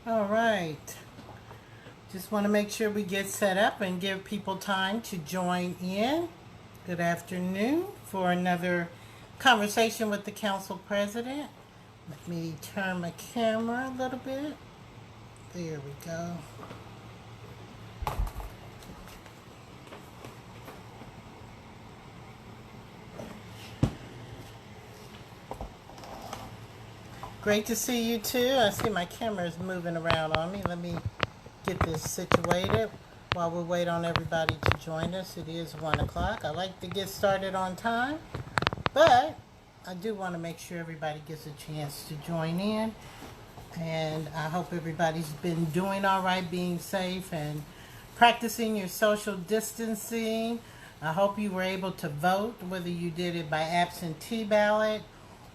All right. Just want to make sure we get set up and give people time to join in. Good afternoon for another conversation with the council president. Let me turn my camera a little bit. There we go. Great to see you too. I see my camera is moving around on me. Let me get this situated while we wait on everybody to join us. It is 1 o'clock. I like to get started on time, but I do want to make sure everybody gets a chance to join in. And I hope everybody's been doing all right, being safe and practicing your social distancing. I hope you were able to vote, whether you did it by absentee ballot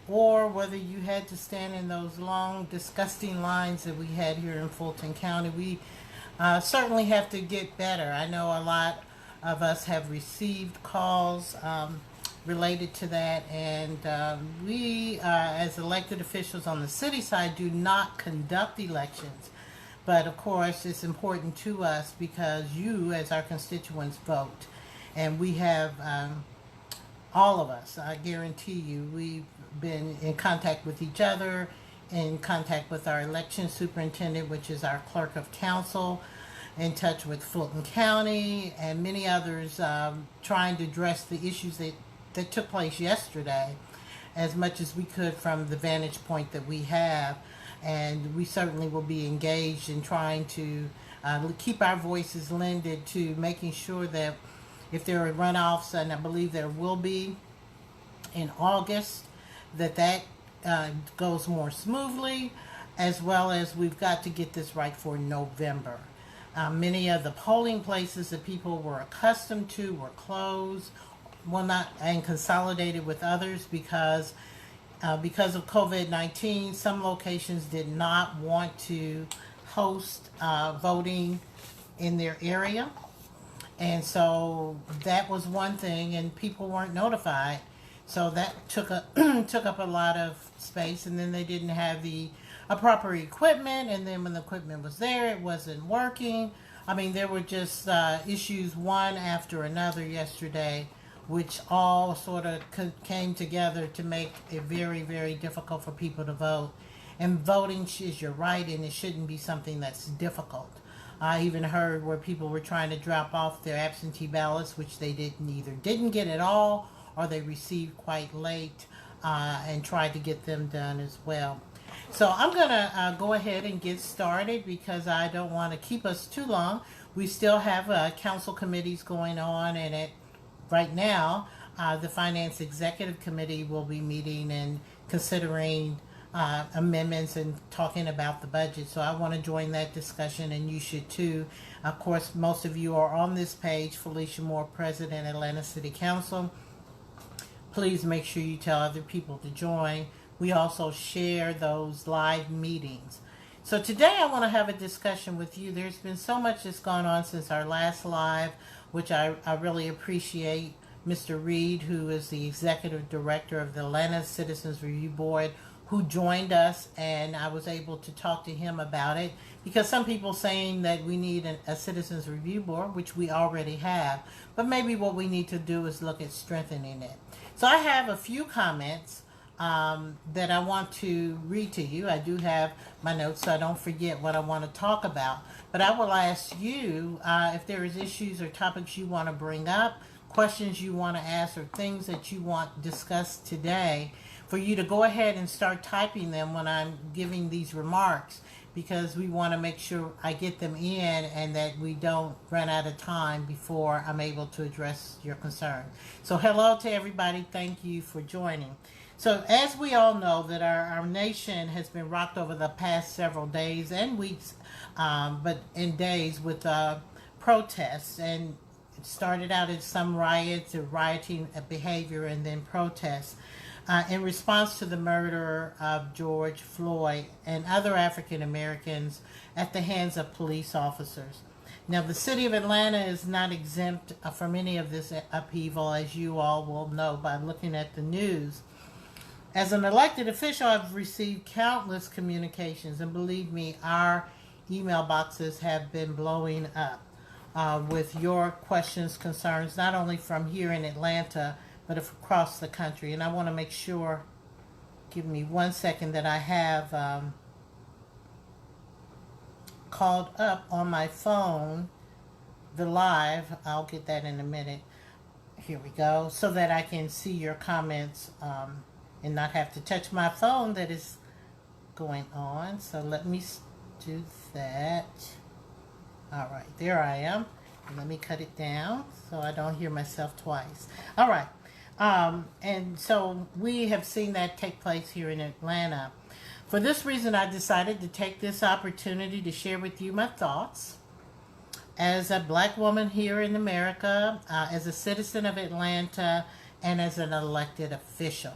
or whether you had to stand in those long, disgusting lines that we had here in Fulton County. We certainly have to get better. I know a lot of us have received calls related to that, and we, as elected officials on the city side, do not conduct elections. But of course, it's important to us because you, as our constituents, vote. And we have, all of us, I guarantee you, we've been in contact with each other, in contact with our election superintendent, which is our clerk of council, in touch with Fulton County, and many others trying to address the issues that took place yesterday as much as we could from the vantage point that we have. And we certainly will be engaged in trying to keep our voices lended to making sure that if there are runoffs, and I believe there will be in August, that goes more smoothly, as well as we've got to get this right for November. Many of the polling places that people were accustomed to were closed, well, not, and consolidated with others because of COVID-19. Some locations did not want to host voting in their area. And so that was one thing, and people weren't notified. So that took up a lot of space, and then they didn't have the proper equipment, and then when the equipment was there, it wasn't working. I mean, there were just issues one after another yesterday, which all sort of came together to make it very, very difficult for people to vote. And voting is your right, and it shouldn't be something that's difficult. I even heard where people were trying to drop off their absentee ballots, which they didn't get at all, or they received quite late, and tried to get them done as well. So I'm going to go ahead and get started because I don't want to keep us too long. We still have council committees going on, and right now the Finance Executive Committee will be meeting and considering amendments and talking about the budget. So I want to join that discussion, and you should too. Of course, most of you are on this page. Felicia Moore, President, Atlanta City Council. Please make sure you tell other people to join. We also share those live meetings. So today I want to have a discussion with you. There's been so much that's gone on since our last live, which I really appreciate Mr. Reed, who is the Executive Director of the Atlanta Citizens Review Board, who joined us, and I was able to talk to him about it because some people saying that we need a Citizens Review Board, which we already have, but maybe what we need to do is look at strengthening it. So I have a few comments that I want to read to you. I do have my notes so I don't forget what I want to talk about, but I will ask you if there is issues or topics you want to bring up, questions you want to ask, or things that you want discussed today, for you to go ahead and start typing them when I'm giving these remarks, because we want to make sure I get them in and that we don't run out of time before I'm able to address your concern. So hello to everybody. Thank you for joining. So as we all know that our nation has been rocked over the past several days and weeks, but in days with protests, and it started out as some riots or rioting behavior and then protests. In response to the murder of George Floyd and other African Americans at the hands of police officers. Now, the city of Atlanta is not exempt from any of this upheaval, as you all will know by looking at the news. As an elected official, I've received countless communications, and believe me, our email boxes have been blowing up with your questions, concerns, not only from here in Atlanta, but across the country. And I want to make sure, give me 1 second, that I have called up on my phone the live. I'll get that in a minute. Here we go. So that I can see your comments and not have to touch my phone that is going on. So let me do that. All right, there I am. And let me cut it down so I don't hear myself twice. All right. And so we have seen that take place here in Atlanta. For this reason, I decided to take this opportunity to share with you my thoughts as a black woman here in America, as a citizen of Atlanta, and as an elected official.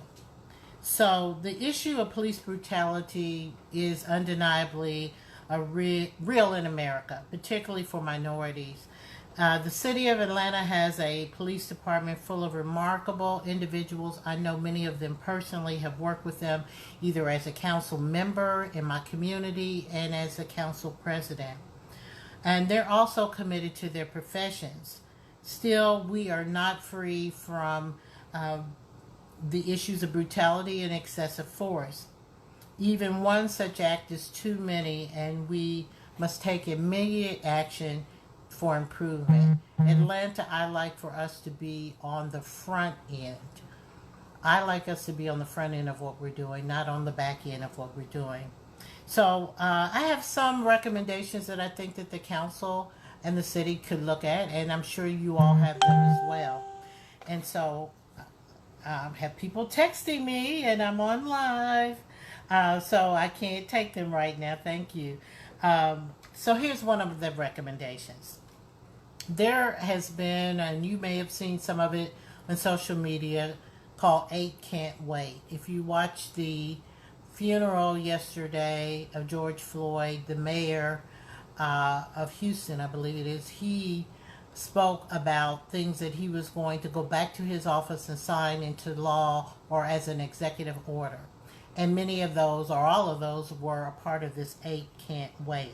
So the issue of police brutality is undeniably real in America, particularly for minorities. The city of Atlanta has a police department full of remarkable individuals. I know many of them personally, have worked with them either as a council member in my community and as a council president. And they're also committed to their professions. Still, we are not free from the issues of brutality and excessive force. Even one such act is too many, and we must take immediate action for improvement. Atlanta, I like for us to be on the front end. I like us to be on the front end of what we're doing, not on the back end of what we're doing. So I have some recommendations that I think that the council and the city could look at, and I'm sure you all have them as well. And so I have people texting me, and I'm on live, so I can't take them right now. Thank you. So here's one of the recommendations. There has been, and you may have seen some of it on social media, called 8 Can't Wait. If you watched the funeral yesterday of George Floyd, the mayor of Houston, I believe it is, he spoke about things that he was going to go back to his office and sign into law or as an executive order. And many of those, or all of those, were a part of this 8 Can't Wait.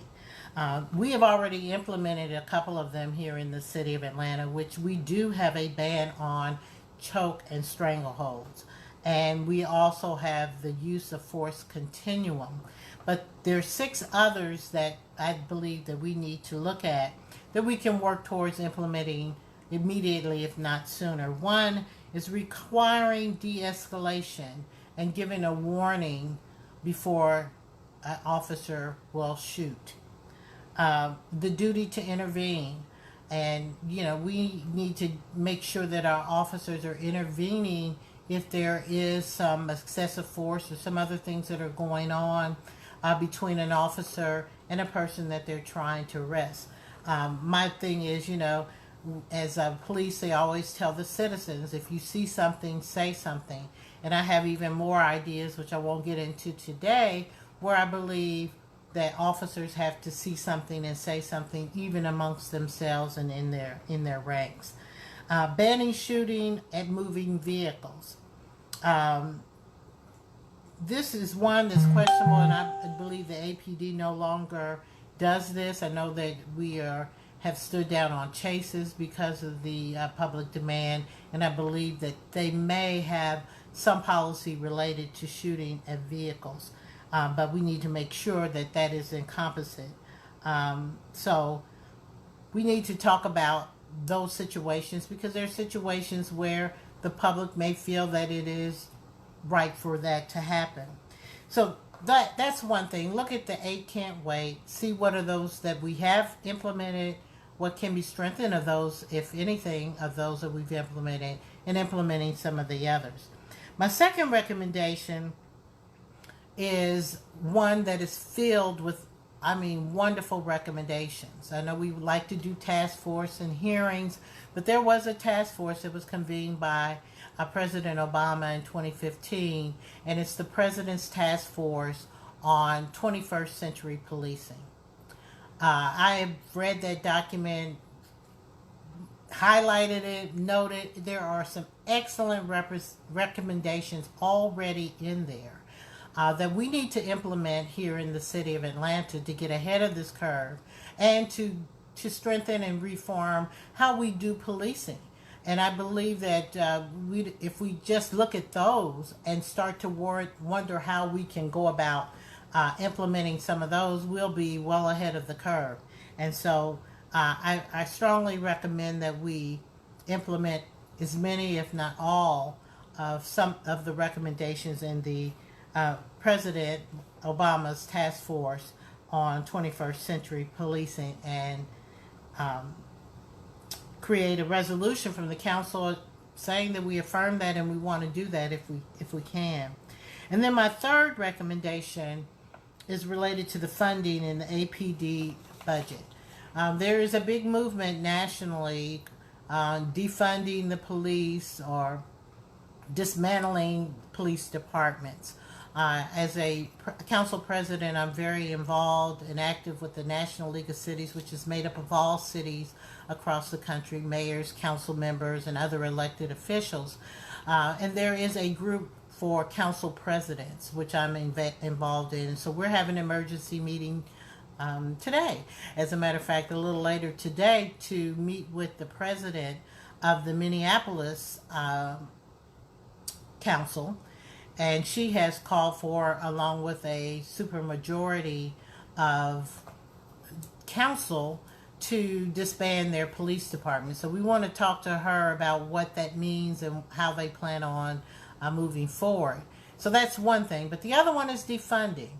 We have already implemented a couple of them here in the city of Atlanta, which we do have a ban on choke and strangleholds. And we also have the use of force continuum. But there are 6 others that I believe that we need to look at that we can work towards implementing immediately, if not sooner. One is requiring de-escalation and giving a warning before an officer will shoot. The duty to intervene. And, we need to make sure that our officers are intervening if there is some excessive force or some other things that are going on between an officer and a person that they're trying to arrest. My thing is, as a police, they always tell the citizens, if you see something, say something. And I have even more ideas, which I won't get into today, where I believe that officers have to see something and say something, even amongst themselves and in their ranks. Banning shooting at moving vehicles. This is one that's questionable, and I believe the APD no longer does this. I know that we have stood down on chases because of the public demand, and I believe that they may have some policy related to shooting at vehicles. But we need to make sure that that is encompassing. So we need to talk about those situations, because there are situations where the public may feel that it is right for that to happen. So that's one thing. Look at the 8 Can't Wait. See what are those that we have implemented, what can be strengthened of those, if anything, of those that we've implemented, and implementing some of the others. My second recommendation is one that is filled with, wonderful recommendations. I know we would like to do task force and hearings, but there was a task force that was convened by President Obama in 2015, and it's the President's Task Force on 21st Century Policing. I have read that document, highlighted it, noted there are some excellent recommendations already in there. that we need to implement here in the city of Atlanta to get ahead of this curve and to strengthen and reform how we do policing. And I believe that if we just look at those and start to wonder how we can go about implementing some of those, we'll be well ahead of the curve. And so I strongly recommend that we implement as many, if not all, of some of the recommendations in the President Obama's task force on 21st century policing, and create a resolution from the council saying that we affirm that and we want to do that if we can. And then my third recommendation is related to the funding in the APD budget. There is a big movement nationally on defunding the police or dismantling police departments. As a council president, I'm very involved and active with the National League of Cities, which is made up of all cities across the country, mayors, council members, and other elected officials. And there is a group for council presidents, which I'm involved in. And so we're having an emergency meeting today. As a matter of fact, a little later today, to meet with the president of the Minneapolis Council. And she has called for, along with a supermajority of council, to disband their police department. So we want to talk to her about what that means and how they plan on moving forward. So that's one thing. But the other one is defunding.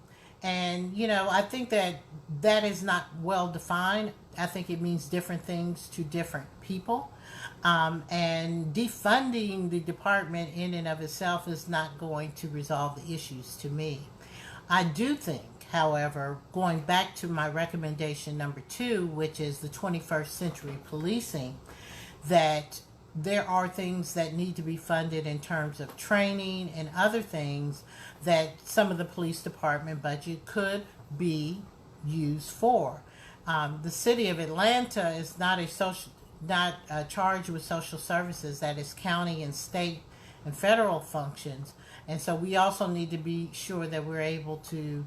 And, I think that is not well defined. I think it means different things to different people. And defunding the department in and of itself is not going to resolve the issues to me. I do think, however, going back to my recommendation number 2, which is the 21st century policing, that there are things that need to be funded in terms of training and other things that some of the police department budget could be used for. The city of Atlanta is not charged with social services. That is county and state and federal functions. And so we also need to be sure that we're able to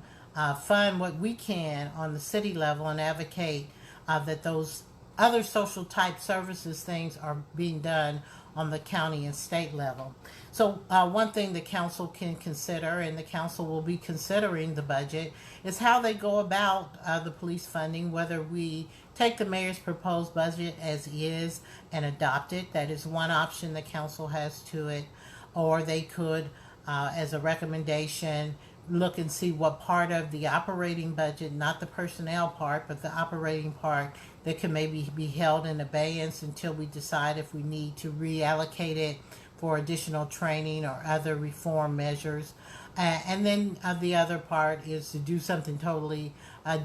fund what we can on the city level and advocate that those other social type services things are being done on the county and state level. So one thing the council can consider, and the council will be considering the budget, is how they go about the police funding, whether we take the mayor's proposed budget as is and adopt it. That is one option the council has to it. Or they could, as a recommendation, look and see what part of the operating budget, not the personnel part, but the operating part, that can maybe be held in abeyance until we decide if we need to reallocate it for additional training or other reform measures. And then the other part is to do something totally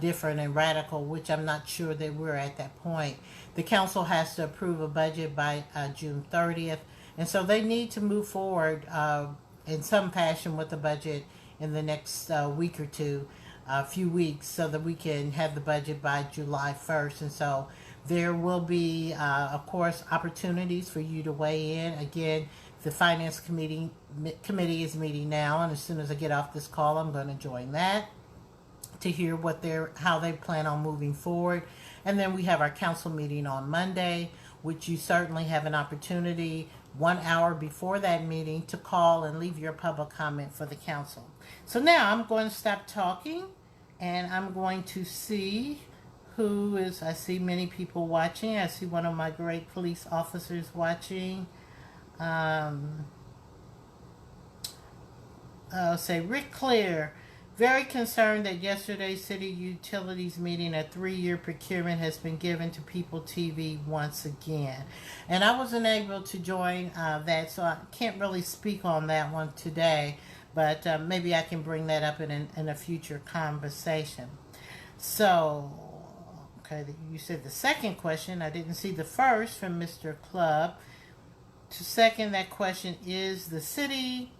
different and radical, which I'm not sure that we're at that point. The council has to approve a budget by June 30th, and so they need to move forward in some fashion with the budget in the next week or two, a few weeks, so that we can have the budget by July 1st. And so there will be, of course, opportunities for you to weigh in. Again, the Finance Committee is meeting now, and as soon as I get off this call, I'm going to join that to hear how they plan on moving forward. And then we have our council meeting on Monday, which you certainly have an opportunity 1 hour before that meeting to call and leave your public comment for the council. So now I'm going to stop talking, and I'm going to see who is. I see many people watching. I see one of my great police officers watching. I'll say Rick Clear, very concerned that yesterday's city utilities meeting, a 3-year procurement has been given to People TV once again. And I wasn't able to join that, so I can't really speak on that one today, but maybe I can bring that up in a future conversation. So, okay, you said the second question. I didn't see the first from Mr. Club. To second that question, is the city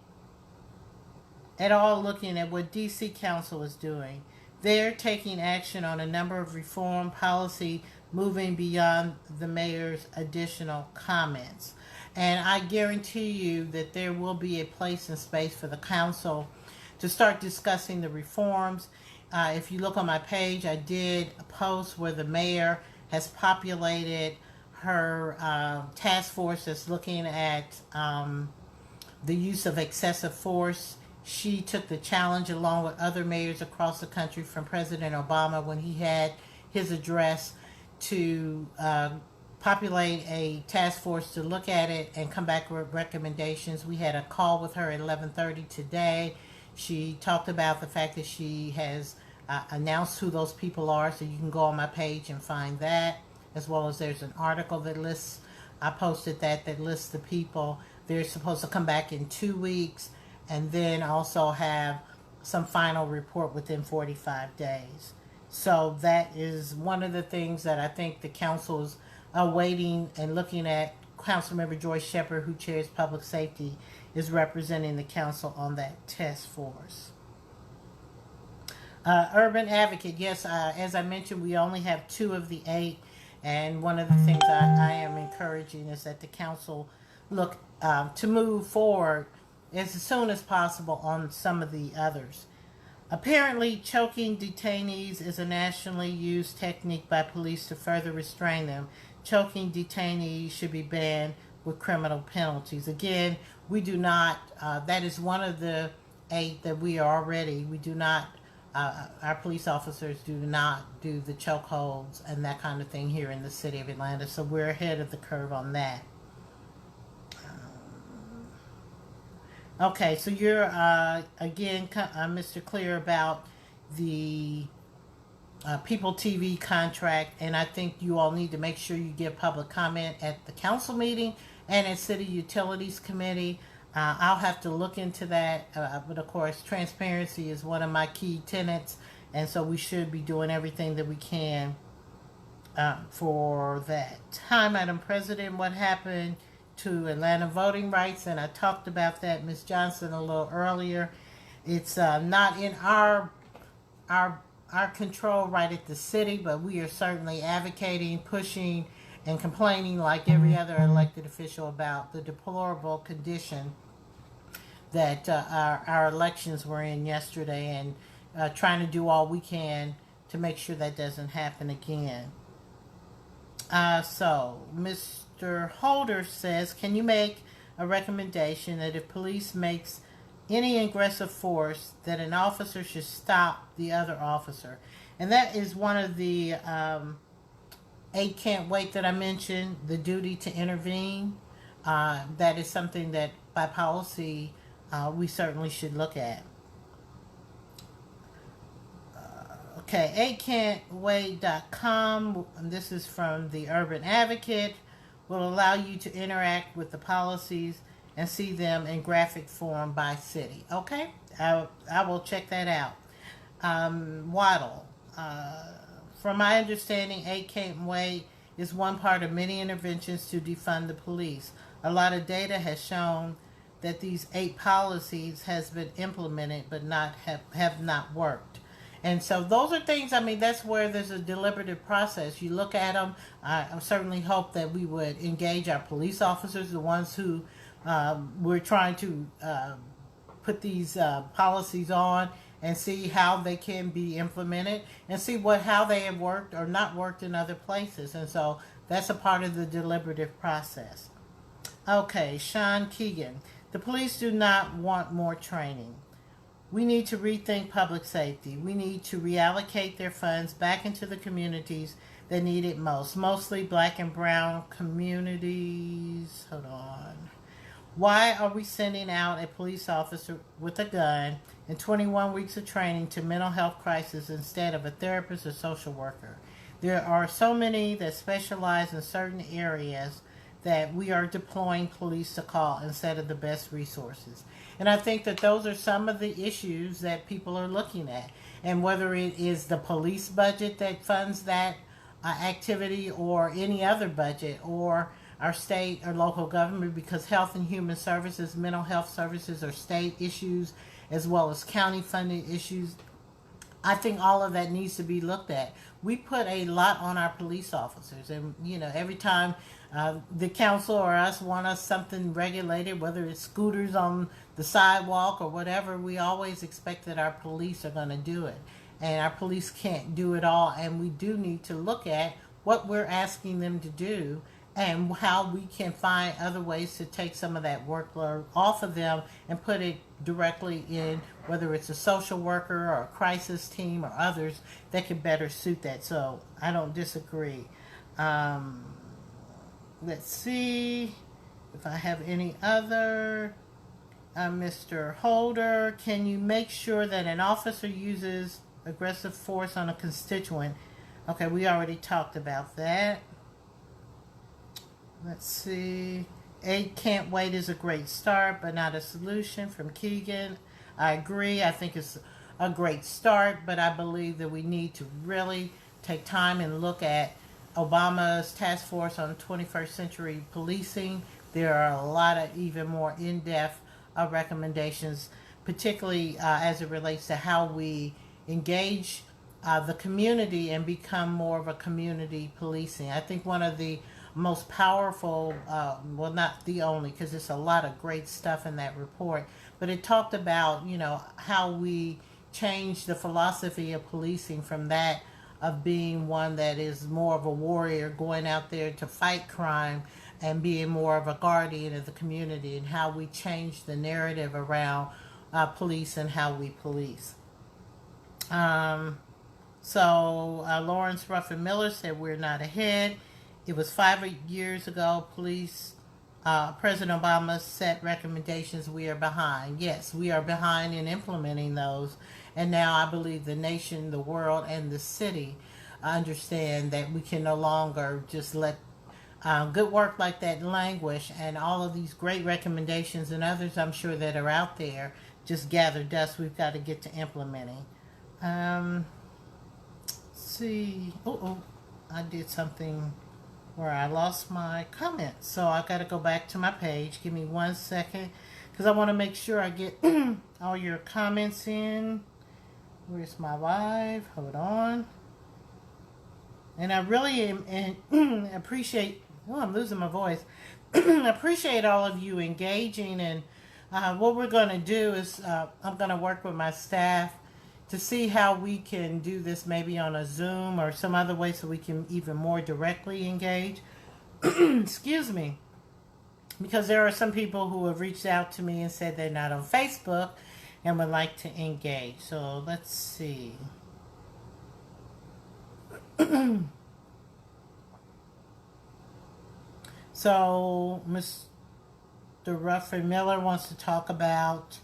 at all looking at what DC Council is doing? They're taking action on a number of reform policy moving beyond the mayor's additional comments. And I guarantee you that there will be a place and space for the council to start discussing the reforms. If you look on my page, I did a post where the mayor has populated her task force that's looking at the use of excessive force. She took the challenge along with other mayors across the country from President Obama when he had his address to populate a task force to look at it and come back with recommendations. We had a call with her at 11:30 today. She talked about the fact that she has announced who those people are, so you can go on my page and find that, as well as there's an article that lists, I posted that lists the people. They're supposed to come back in 2 weeks and then also have some final report within 45 days. So that is one of the things that I think the council is awaiting and looking at. Councilmember Joyce Shepard, who chairs public safety, is representing the council on that task force. Urban Advocate, yes, as I mentioned, we only have 2 of the 8, and one of the things I am encouraging is that the council look to move forward as soon as possible on some of the others. Apparently, choking detainees is a nationally used technique by police to further restrain them. Choking detainees should be banned with criminal penalties. Again, we do not, that is one of the 8 that we do not, our police officers do not do the chokeholds and that kind of thing here in the city of Atlanta, so we're ahead of the curve on that. Okay, so you're, again, Mr. Clear about the People TV contract, and I think you all need to make sure you give public comment at the council meeting and at City Utilities Committee. I'll have to look into that, but of course, transparency is one of my key tenets, and so we should be doing everything that we can for that. Hi, Madam President, what happened to Atlanta voting rights? And I talked about that, Ms. Johnson, a little earlier. It's not in our control right at the city, but we are certainly advocating, pushing, and complaining like every other elected official about the deplorable condition that our elections were in yesterday, and trying to do all we can to make sure that doesn't happen again. So, Mr. Holder says, can you make a recommendation that if police makes any aggressive force, that an officer should stop the other officer? And that is one of the 8 can't wait that I mentioned, the duty to intervene. That is something that by policy we certainly should look at. Okay, 8can'twait.com, this is from the Urban Advocate, will allow you to interact with the policies and see them in graphic form by city. Okay, I will check that out. Waddle, from my understanding, 8 Can't Wait is one part of many interventions to defund the police. A lot of data has shown that these 8 policies has been implemented but have not worked. And so those are things, I mean, that's where there's a deliberative process. You look at them. I certainly hope that we would engage our police officers, the ones who we're trying to put these policies on, and see how they can be implemented and see how they have worked or not worked in other places. And so that's a part of the deliberative process. Okay, Sean Keegan. The police do not want more training. We need to rethink public safety. We need to reallocate their funds back into the communities that need it most, mostly black and brown communities. Hold on. Why are we sending out a police officer with a gun and 21 weeks of training to mental health crisis instead of a therapist or social worker? There are so many that specialize in certain areas that we are deploying police to call instead of the best resources. And I think that those are some of the issues that people are looking at. And whether it is the police budget that funds that activity, or any other budget, or our state or local government, because health and human services, mental health services are state issues as well as county funded issues. I think all of that needs to be looked at. We put a lot on our police officers, and every time the council or us want us something regulated, whether it's scooters on the sidewalk or whatever, we always expect that our police are going to do it. And our police can't do it all, and we do need to look at what we're asking them to do and how we can find other ways to take some of that workload off of them and put it directly in, whether it's a social worker or a crisis team or others that can better suit that. So I don't disagree. Let's see if I have any other. Mr. Holder, can you make sure that an officer uses aggressive force on a constituent? Okay, we already talked about that. Let's see. Aid Can't Wait is a great start, but not a solution, from Keegan. I agree. I think it's a great start, but I believe that we need to really take time and look at Obama's task force on 21st century policing. There are a lot of even more in-depth recommendations, particularly as it relates to how we engage the community and become more of a community policing. I think one of the most powerful, well, not the only, because there's a lot of great stuff in that report, but it talked about, how we change the philosophy of policing from that of being one that is more of a warrior going out there to fight crime and being more of a guardian of the community, and how we change the narrative around police and how we police. Lawrence Ruffin Miller said we're not ahead. It was 5 years ago, President Obama set recommendations. We are behind. Yes, we are behind in implementing those. And now I believe the nation, the world, and the city understand that we can no longer just let good work like that languish, and all of these great recommendations and others I'm sure that are out there just gather dust. We've got to get to implementing. Let's see. I did something where I lost my comments. So I've got to go back to my page. Give me 1 second, because I want to make sure I get all your comments in. Where's my live? Hold on. And I really appreciate, I'm losing my voice. Appreciate all of you engaging. And what we're going to do is I'm going to work with my staff to see how we can do this, maybe on a Zoom or some other way, so we can even more directly engage. Excuse me. Because there are some people who have reached out to me and said they're not on Facebook and would like to engage. So let's see. So Mr. Ruffin Miller wants to talk about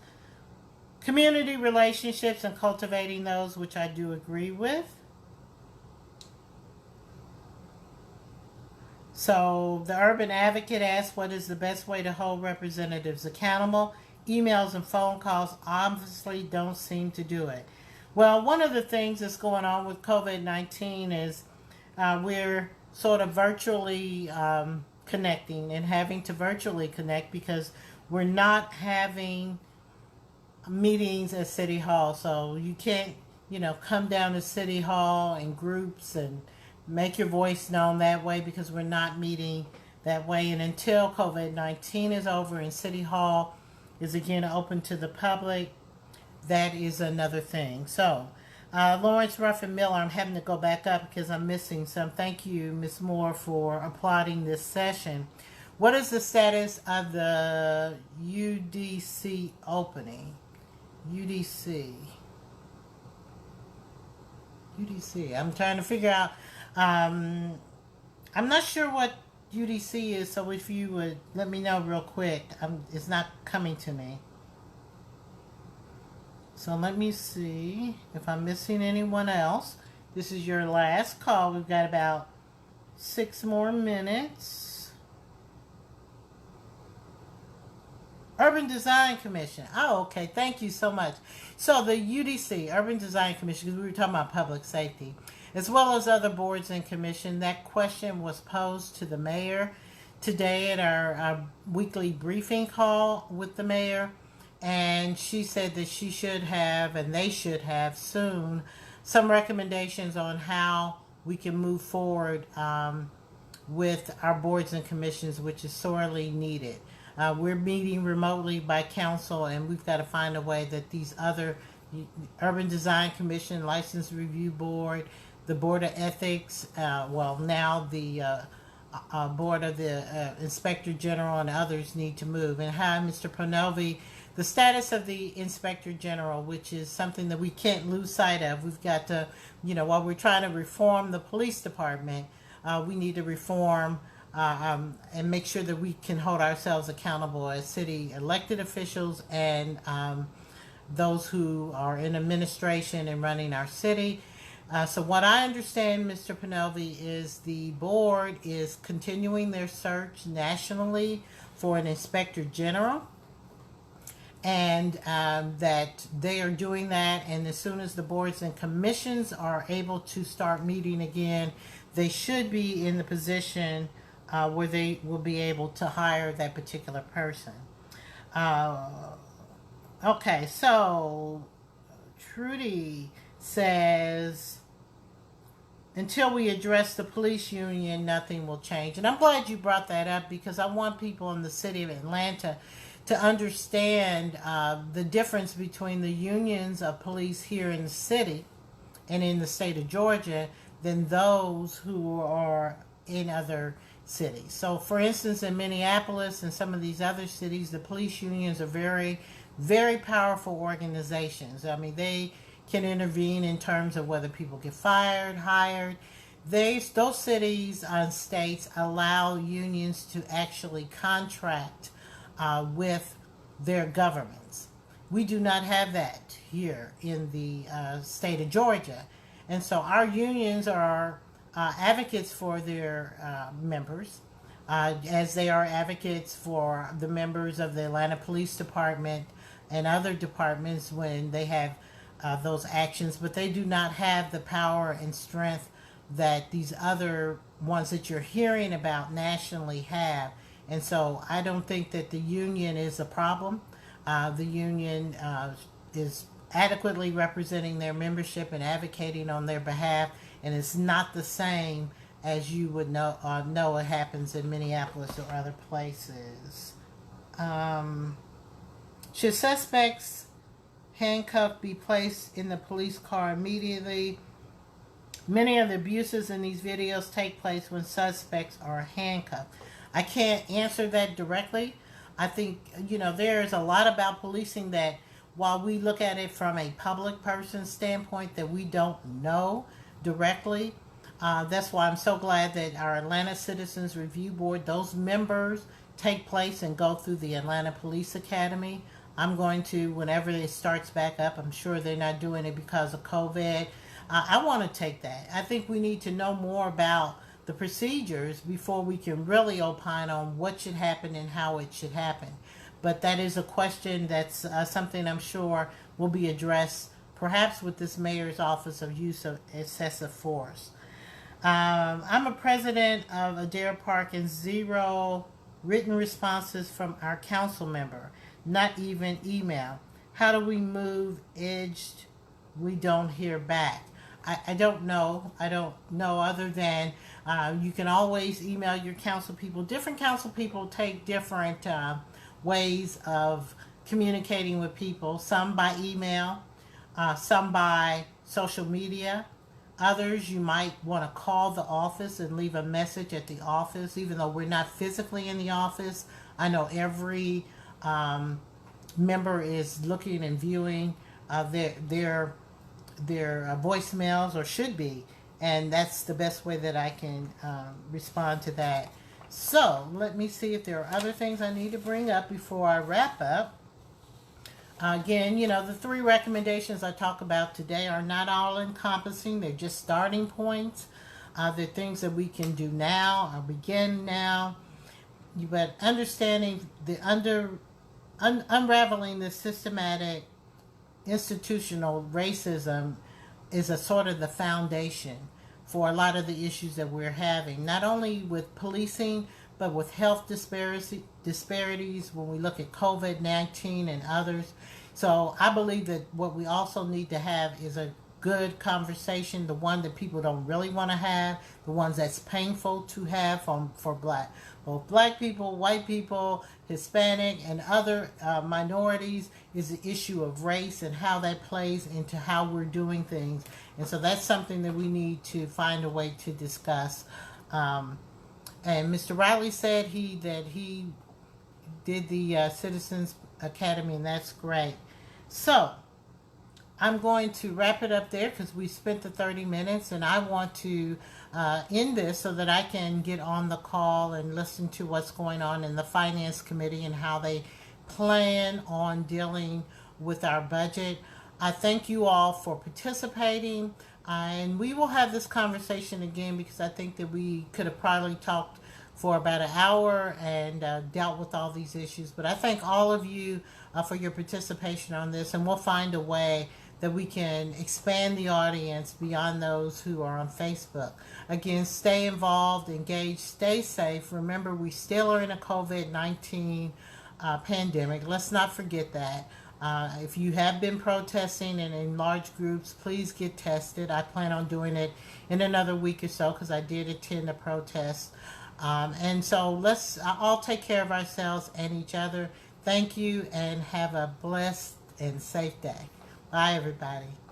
community relationships and cultivating those, which I do agree with. So the Urban Advocate asks, what is the best way to hold representatives accountable? Emails and phone calls obviously don't seem to do it. Well, one of the things that's going on with COVID-19 is we're sort of virtually connecting and having to virtually connect because we're not having meetings at City Hall. So you can't, come down to City Hall in groups and make your voice known that way, because we're not meeting that way. And until COVID-19 is over and City Hall is again open to the public, that is another thing. So Lawrence Ruffin Miller, I'm having to go back up because I'm missing some. Thank you, Ms. Moore, for applauding this session. What is the status of the UDC opening? UDC. I'm trying to figure out. I'm not sure what UDC is, so if you would let me know real quick. It's not coming to me. So let me see if I'm missing anyone else. This is your last call. We've got about 6 more minutes. Urban Design Commission. Oh, okay. Thank you so much. So the UDC, Urban Design Commission, because we were talking about public safety, as well as other boards and commission, that question was posed to the mayor today at our weekly briefing call with the mayor. And she said that she should have, and they should have soon, some recommendations on how we can move forward with our boards and commissions, which is sorely needed. We're meeting remotely by council, and we've got to find a way that these other Urban Design Commission, License Review Board, the Board of Ethics, now the Board of the Inspector General and others need to move. And hi, Mr. Ponovi. The status of the Inspector General, which is something that we can't lose sight of. We've got to, while we're trying to reform the police department, we need to reform and make sure that we can hold ourselves accountable as city elected officials and those who are in administration and running our city. So what I understand, Mr. Ponovi, is the board is continuing their search nationally for an Inspector General, and that they are doing that, and as soon as the boards and commissions are able to start meeting again, they should be in the position where they will be able to hire that particular person. Okay, so Trudy says, until we address the police union, nothing will change. And I'm glad you brought that up, because I want people in the city of Atlanta to understand the difference between the unions of police here in the city and in the state of Georgia than those who are in other cities. So, for instance, in Minneapolis and some of these other cities, the police unions are very, very powerful organizations. I mean, they can intervene in terms of whether people get fired, hired. Those cities and states allow unions to actually contract with their governments. We do not have that here in the state of Georgia. And so our unions are advocates for their members, as they are advocates for the members of the Atlanta Police Department and other departments when they have those actions, but they do not have the power and strength that these other ones that you're hearing about nationally have. And so I don't think that the union is a problem. The union is adequately representing their membership and advocating on their behalf, and it's not the same as you would know it happens in Minneapolis or other places. Should suspects handcuffed be placed in the police car immediately? Many of the abuses in these videos take place when suspects are handcuffed. I can't answer that directly. I think, there's a lot about policing that, while we look at it from a public person's standpoint, that we don't know directly. That's why I'm so glad that our Atlanta Citizens Review Board, those members take place and go through the Atlanta Police Academy. I'm going to, whenever it starts back up, I'm sure they're not doing it because of COVID. I want to take that. I think we need to know more about the procedures before we can really opine on what should happen and how it should happen. But that is a question that's something I'm sure will be addressed perhaps with this mayor's office of use of excessive force. I'm a president of Adair Park, and 0 written responses from our council member, not even email. How do we move edged? We don't hear back. I don't know. I don't know, other than you can always email your council people. Different council people take different ways of communicating with people. Some by email, some by social media. Others, you might want to call the office and leave a message at the office, even though we're not physically in the office. I know every member is looking and viewing their voicemails, or should be, and that's the best way that I can respond to that. So let me see if there are other things I need to bring up before I wrap up. Again, the 3 recommendations I talk about today are not all encompassing. They're just starting points. They're things that we can do now or begin now. But understanding the unraveling the systematic institutional racism is a sort of the foundation for a lot of the issues that we're having, not only with policing, but with health disparities when we look at COVID-19 and others. So I believe that what we also need to have is a good conversation, the one that people don't really want to have, the ones that's painful to have for both black people, white people, Hispanic, and other minorities, is the issue of race and how that plays into how we're doing things. And so that's something that we need to find a way to discuss. And Mr. Riley said that he did the Citizens Academy, and that's great. So I'm going to wrap it up there because we spent the 30 minutes, and I want to end this so that I can get on the call and listen to what's going on in the Finance Committee and how they plan on dealing with our budget. I thank you all for participating, and we will have this conversation again because I think that we could have probably talked for about an hour and dealt with all these issues. But I thank all of you for your participation on this, and we'll find a way that we can expand the audience beyond those who are on Facebook. Again, stay involved, engage, stay safe. Remember, we still are in a COVID-19 pandemic. Let's not forget that. If you have been protesting and in large groups, please get tested. I plan on doing it in another week or so because I did attend a protest. And so let's all take care of ourselves and each other. Thank you, and have a blessed and safe day. Bye, everybody.